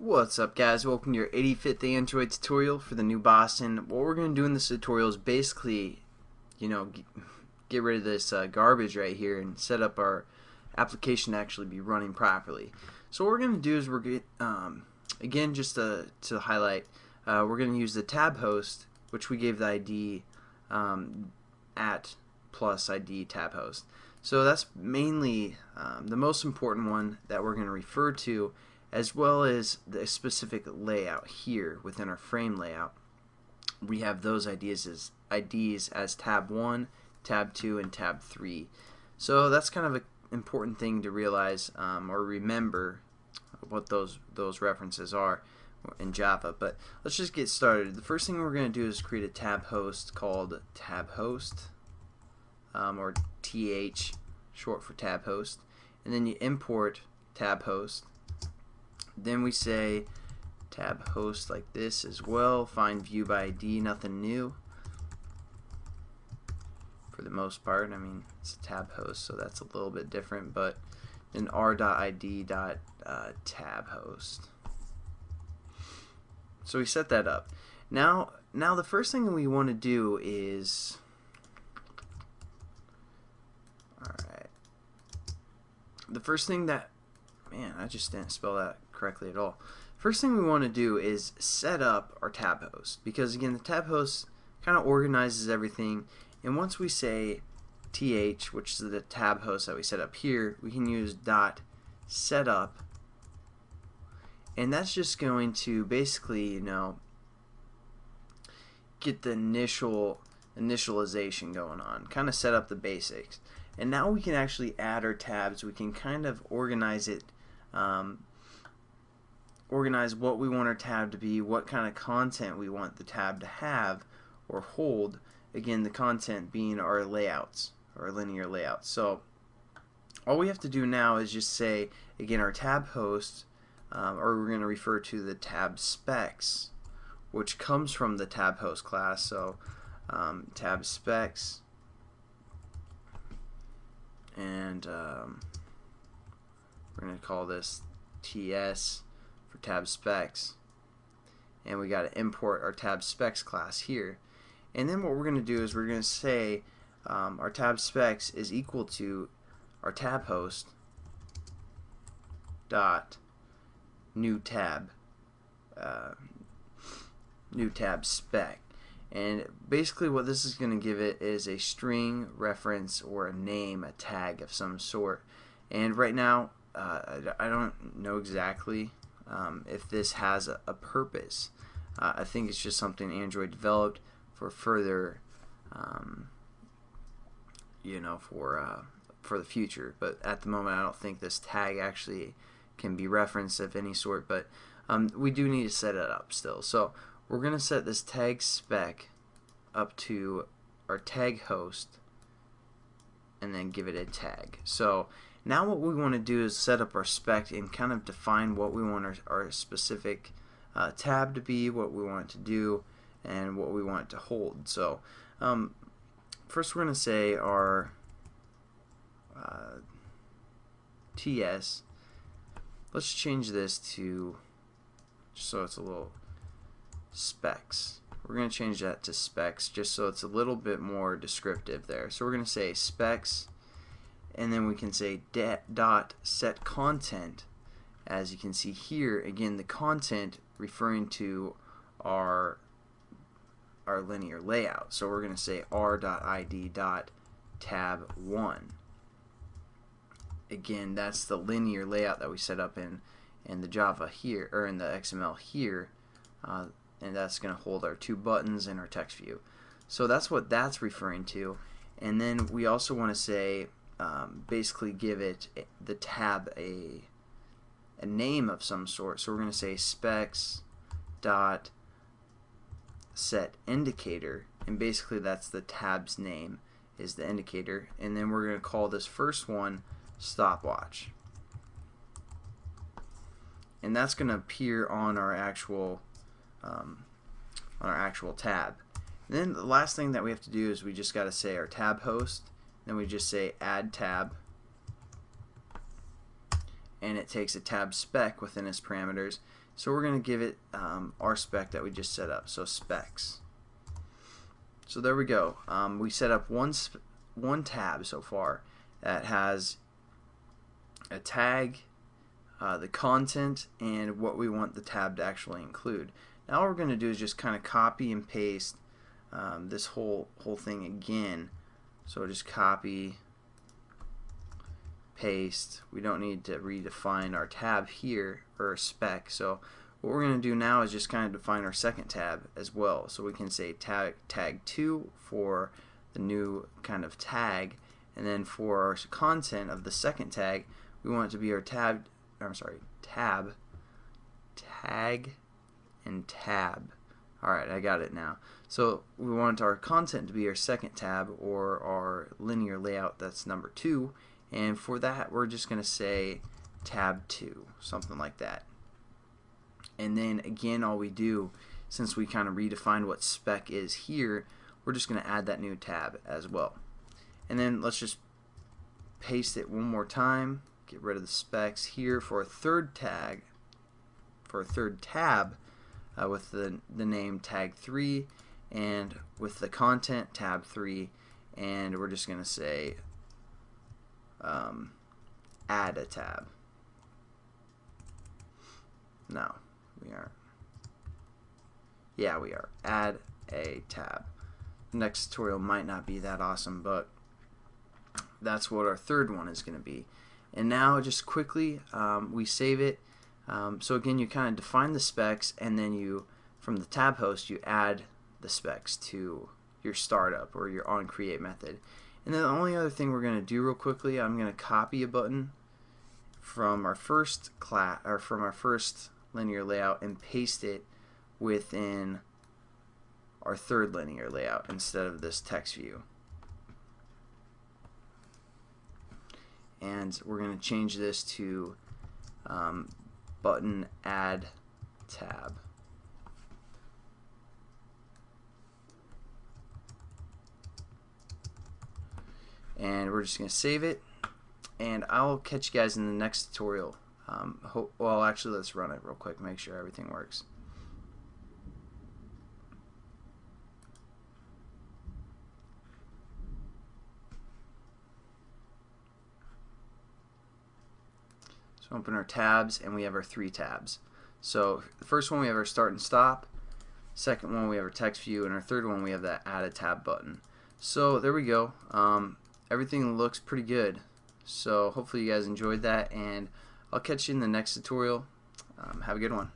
What's up, guys? Welcome to your 85th Android tutorial for the new Boston. What we're going to do in this tutorial is basically, get rid of this garbage right here and set up our application to actually be running properly. So what we're going to do is again, just to highlight, we're going to use the TabHost, which we gave the ID at plus ID TabHost. So that's mainly the most important one that we're going to refer to, as well as the specific layout here within our frame layout. We have those IDs as tab 1, tab 2, and tab 3. So that's kind of an important thing to realize or remember what those references are in Java. But let's just get started. The first thing we're going to do is create a tab host called TabHost, or TH, short for TabHost, and then you import TabHost. Then we say TabHost like this as well. Find view by ID, nothing new for the most part. I mean, it's a TabHost, so that's a little bit different, but then r.id.tabhost. So we set that up. Now the first thing we want to do is, alright, the first thing that, man, I just didn't spell that correctly at all. First thing we want to do is set up our TabHost, because again, the TabHost kind of organizes everything, and once we say th, which is the TabHost that we set up here, we can use .setup, and that's just going to basically, get the initialization going on, kind of set up the basics. And now we can actually add our tabs. We can kind of organize it, organize what we want our tab to be, what kind of content we want the tab to have or hold. Again, the content being our layouts, our linear layouts. So all we have to do now is just say, again, our tab host, or we're going to refer to the tab specs, which comes from the tab host class. So tab specs, and we're going to call this TS for tab specs, and we got to import our tab specs class here. And then what we're going to do is we're going to say our tab specs is equal to our tab host dot new tab spec. And basically what this is going to give it is a string reference or a name, a tag of some sort. And right now I don't know exactly if this has a purpose. I think it's just something Android developed for further, for the future. But at the moment, I don't think this tag actually can be referenced of any sort. But we do need to set it up still. So we're going to set this tag spec up to our tag host, and then give it a tag. So now what we want to do is set up our spec and kind of define what we want our specific tab to be, what we want it to do, and what we want it to hold. So first we're going to say our TS. Let's change this to, just so it's a little, specs. We're going to change that to specs just so it's a little bit more descriptive there. So we're going to say specs, and then we can say dot set content. As you can see here, again, the content referring to our linear layout. So we're going to say r.id.tab1. Again, that's the linear layout that we set up in the Java here, or in the XML here, and that's going to hold our two buttons and our text view. So that's what that's referring to. And then we also want to say, basically give it, the tab, a name of some sort. So we're going to say specs dot set indicator, and basically that's the tab's name, is the indicator. And then we're going to call this first one stopwatch, and that's going to appear on our actual tab. And then the last thing that we have to do is we just got to say our tab host, then we just say add tab, and it takes a tab spec within its parameters, So we're going to give it our spec that we just set up, so specs. So there we go. We set up one tab so far that has a tag, the content, and what we want the tab to actually include. Now all we're going to do is just kind of copy and paste this whole thing again. So just copy, paste. We don't need to redefine our tab here, or spec. So what we're going to do now is just kind of define our second tab as well. So we can say tag 2 for the new kind of tag, and then for our content of the second tag, we want it to be our tab, tag, and tab. Alright, I got it now. So we want our content to be our second tab, or our linear layout, that's number 2, and for that we're just going to say tab 2, something like that. And then again, all we do, since we kind of redefined what spec is here, we're just going to add that new tab as well. And then let's just paste it one more time, get rid of the specs here for a third tag, for a third tab, with the name tag 3, and with the content tab 3, and we're just going to say add a tab. No, we aren't. Yeah, we are. Add a tab. The next tutorial might not be that awesome, but that's what our third one is going to be. And now just quickly, we save it. So again, you kind of define the specs, and then you, from the TabHost, you add the specs to your startup or your onCreate method. And then the only other thing we're going to do real quickly, I'm going to copy a button from our first class, or from our first linear layout, and paste it within our third linear layout instead of this text view. And we're going to change this to button add tab. And we're just going to save it, and I'll catch you guys in the next tutorial. Well, actually, let's run it real quick, make sure everything works. So open our tabs, and we have our 3 tabs. So the first one we have our start and stop, second one we have our text view, and our third one we have that add a tab button. So there we go. Everything looks pretty good. So hopefully you guys enjoyed that, and I'll catch you in the next tutorial. Have a good one.